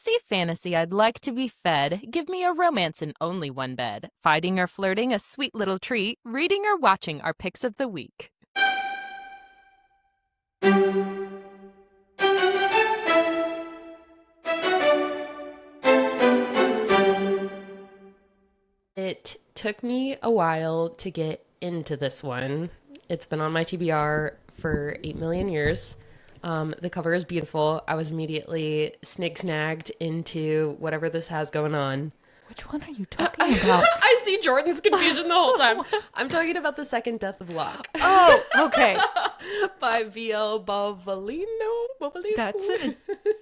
see fantasy, I'd like to be fed. Give me a romance in only one bed. Fighting or flirting, a sweet little treat. Reading or watching our picks of the week. It took me a while to get into this one. It's been on my TBR for 8 million years. The cover is beautiful. I was immediately snagged into whatever this has going on. Which one are you talking about? I see Jordan's confusion the whole time. I'm talking about The Second Death of Locke. Oh, okay. By V.L. Bovalino.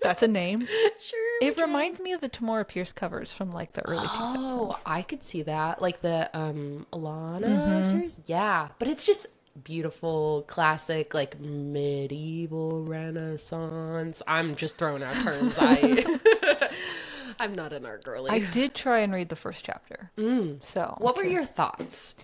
That's a name. Sure. It reminds me of the Tamora Pierce covers from like the early 2000s. Oh, I could see that. Like the Alana series. Yeah. But it's just beautiful, classic, like medieval Renaissance. I'm just throwing out terms. I'm not an art girly. I did try and read the first chapter. So what were your thoughts?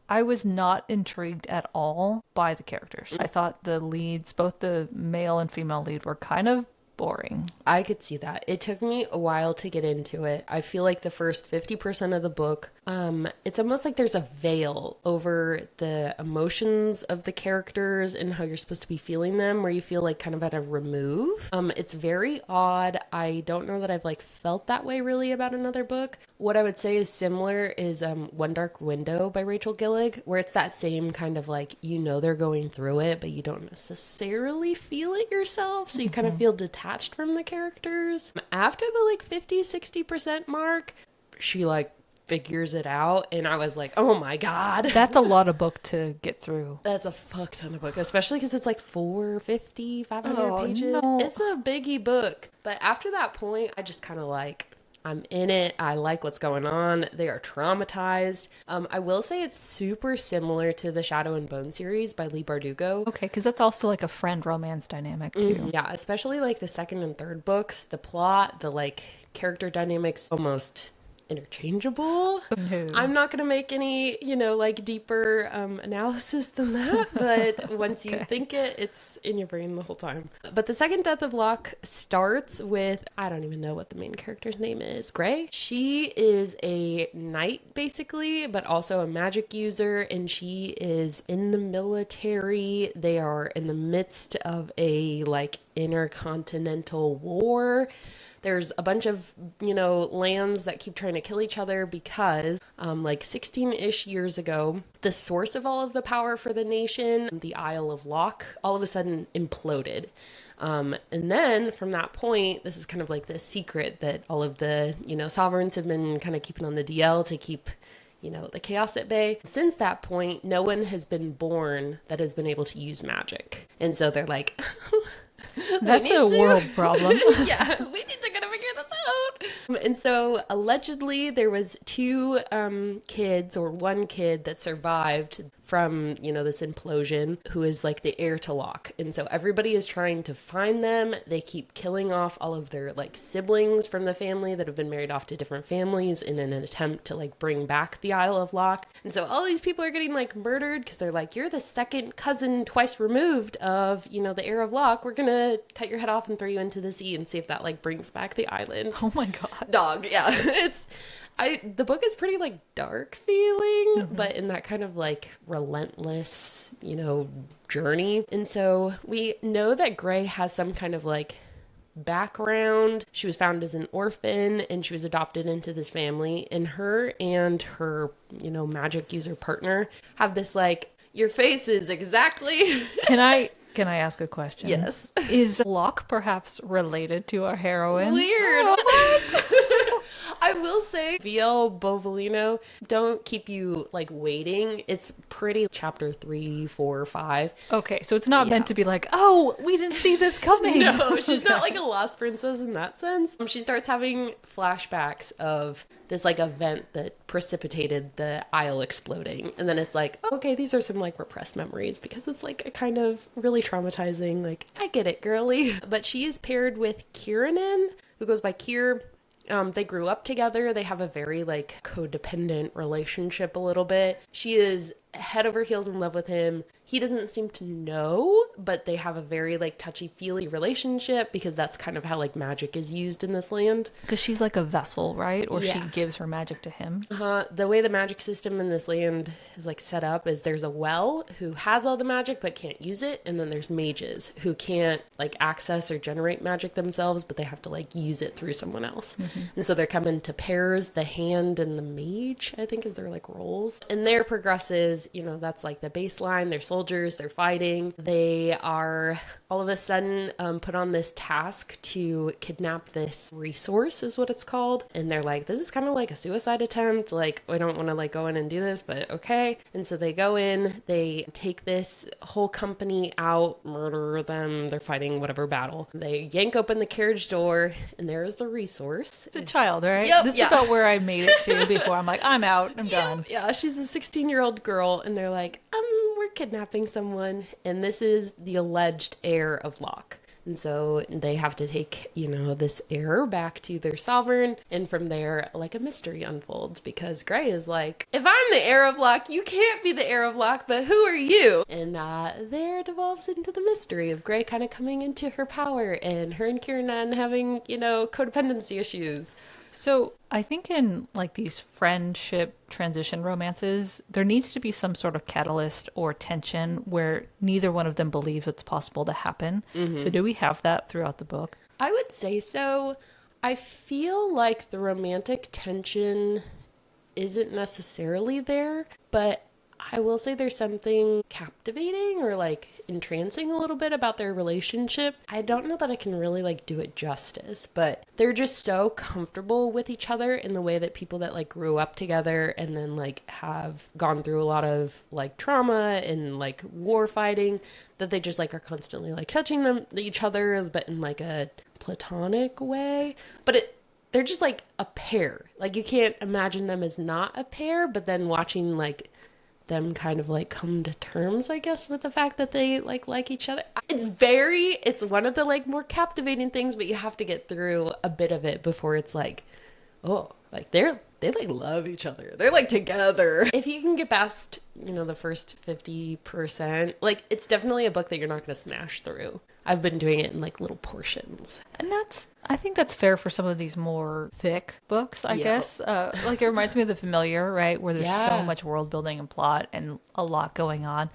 I was not intrigued at all by the characters. I thought the leads, both the male and female lead, were kind of boring. I could see that. It took me a while to get into it. I feel like the first 50% of the book, it's almost like there's a veil over the emotions of the characters and how you're supposed to be feeling them, where you feel like kind of at a remove. It's very odd. I don't know that I've like felt that way really about another book. What I would say is similar is One Dark Window by Rachel Gillig, where it's that same kind of like, you know, they're going through it, but you don't necessarily feel it yourself. So you kind of feel detached from the characters. After the like 50-60% mark, she like figures it out, and I was like, oh my god, that's a lot of book to get through. That's a fuck ton of book, especially because it's like 450 500 pages. No. It's a biggie book. But after that point, I just kind of like, I'm in it. I like what's going on. They are traumatized. I will say it's super similar to the Shadow and Bone series by Leigh Bardugo. Okay, because that's also like a friend romance dynamic too. Yeah, especially like the second and third books. The plot, the like character dynamics, almost interchangeable. No. I'm not going to make any, like deeper analysis than that, but once you think it, it's in your brain the whole time. But the Second Death of Locke starts with, I don't even know what the main character's name is, Gray. She is a knight basically, but also a magic user, and she is in the military. They are in the midst of a like intercontinental war. There's a bunch of, lands that keep trying to kill each other because, 16-ish years ago, the source of all of the power for the nation, the Isle of Locke, all of a sudden imploded. And then from that point, this is kind of like the secret that all of the, sovereigns have been kind of keeping on the DL to keep, the chaos at bay. Since that point, no one has been born that has been able to use magic. And so they're like... That's a world problem. Yeah, we need to kind of figure this out. And so allegedly there was two kids, or one kid that survived from, this implosion, who is like the heir to Locke. And so everybody is trying to find them. They keep killing off all of their like siblings from the family that have been married off to different families in an attempt to like bring back the Isle of Locke. And so all these people are getting like murdered because they're like, you're the second cousin twice removed of, the heir of Locke. We're going to cut your head off and throw you into the sea and see if that like brings back the island. Oh my god. Dog, yeah. The book is pretty like dark feeling, but in that kind of like relentless, journey. And so we know that Gray has some kind of like background. She was found as an orphan and she was adopted into this family, and her magic user partner have this like, your face is exactly... Can I ask a question? Yes. Is Locke perhaps related to our heroine? Weird. What? I will say, V.L. Bovalino, don't keep you like waiting. It's pretty chapter 3, 4, 5. Okay, so it's not meant to be like, oh, we didn't see this coming. No, she's not like a lost princess in that sense. She starts having flashbacks of this like event that precipitated the Isle exploding. And then it's like, okay, these are some like repressed memories, because it's like a kind of really traumatizing, like, I get it, girly. But she is paired with Kieran, who goes by Kier. They grew up together. They have a very like codependent relationship a little bit. She is head over heels in love with him. He doesn't seem to know, but they have a very like touchy-feely relationship because that's kind of how like magic is used in this land. Because she's like a vessel, right? Or she Yeah. gives her magic to him. The way the magic system in this land is like set up is there's a well who has all the magic but can't use it, and then there's mages who can't like access or generate magic themselves, but they have to like use it through someone else. And so they're coming to pairs, the hand and the mage, I think is their like roles. And their progresses, you know, that's like the baseline. They're soldiers, they're fighting. They are all of a sudden put on this task to kidnap this resource is what it's called. And they're like, this is kind of like a suicide attempt. Like, we don't want to like go in and do this, but okay. And so they go in, they take this whole company out, murder them. They're fighting whatever battle. They yank open the carriage door and there's the resource. It's a child, right? Yep, This yeah. is about where I made it to before. I'm like, I'm out. I'm done. Yeah, she's a 16-year-old girl, and they're like, we're kidnapping someone, and this is the alleged heir of Locke. And so they have to take, you know, this heir back to their sovereign, and from there, like, a mystery unfolds, because Gray is like, if I'm the heir of Locke, you can't be the heir of Locke, but who are you? And there devolves into the mystery of Gray kind of coming into her power, and her and Kieran having, you know, codependency issues. So I think in like these friendship transition romances, there needs to be some sort of catalyst or tension where neither one of them believes it's possible to happen. So do we have that throughout the book? I would say so. I feel like the romantic tension isn't necessarily there, but I will say there's something captivating or like entrancing a little bit about their relationship. I don't know that I can really like do it justice, but they're just so comfortable with each other in the way that people that like grew up together and then like have gone through a lot of like trauma and like war fighting, that they just like are constantly like touching each other, but in like a platonic way. But they're just like a pair. Like you can't imagine them as not a pair, but then watching like them kind of like come to terms, I guess, with the fact that they like each other. It's one of the like more captivating things, but you have to get through a bit of it before it's like, oh, like they like love each other. They're like together. If you can get past, you know, the first 50%, like it's definitely a book that you're not going to smash through. I've been doing it in like little portions. And I think that's fair for some of these more thick books, I guess. Like it reminds me of The Familiar, right? Where there's so much world building and plot and a lot going on.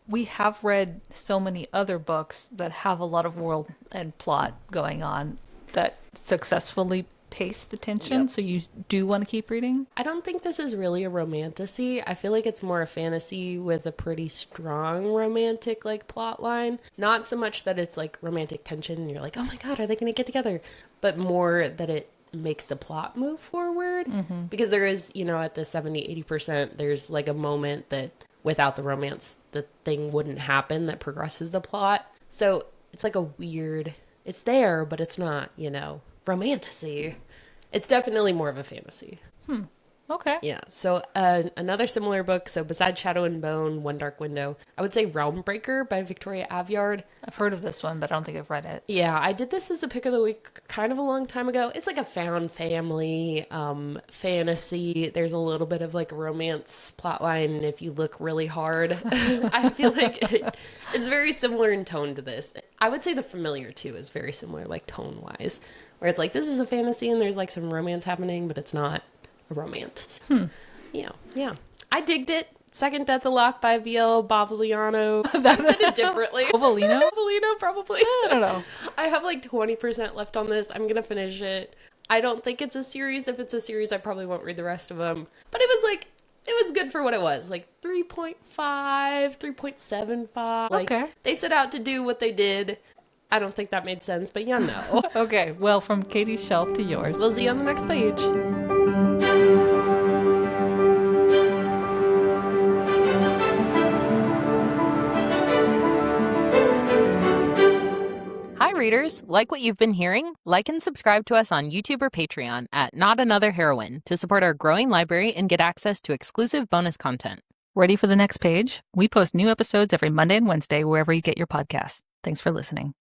We have read so many other books that have a lot of world and plot going on that successfully pace the tension. Yep. So you do want to keep reading? I don't think this is really a romantasy. I feel like it's more a fantasy with a pretty strong romantic like plot line. Not so much that it's like romantic tension and you're like, oh my God, are they going to get together? But more that it makes the plot move forward. Because there is, you know, at the 70-80%, there's like a moment that without the romance, the thing wouldn't happen that progresses the plot. So it's like a weird, it's there, but it's not, you know, romantasy. It's definitely more of a fantasy. Okay. Yeah. So another similar book. So besides Shadow and Bone, One Dark Window, I would say Realm Breaker by Victoria Aveyard. I've heard of this one, but I don't think I've read it. Yeah, I did this as a pick of the week kind of a long time ago. It's like a found family fantasy. There's a little bit of like a romance plotline if you look really hard. I feel like it's very similar in tone to this. I would say The Familiar too is very similar, like tone-wise, where it's like this is a fantasy and there's like some romance happening, but it's not a romance. Yeah. I digged it. Second Death of Locke by V.L. Bovalino. I've said it differently. Bovalino? Bovalino, probably. I don't know. I have like 20% left on this. I'm going to finish it. I don't think it's a series. If it's a series, I probably won't read the rest of them. But it was good for what it was. Like 3.5, 3.75. Like, Okay. they set out to do what they did. I don't think that made sense, but yeah, no. Okay. Well, from Katie's shelf to yours. We'll see you on the next page. Hi, readers. Like what you've been hearing? Like and subscribe to us on YouTube or Patreon at Not Another Heroine to support our growing library and get access to exclusive bonus content. Ready for the next page? We post new episodes every Monday and Wednesday wherever you get your podcasts. Thanks for listening.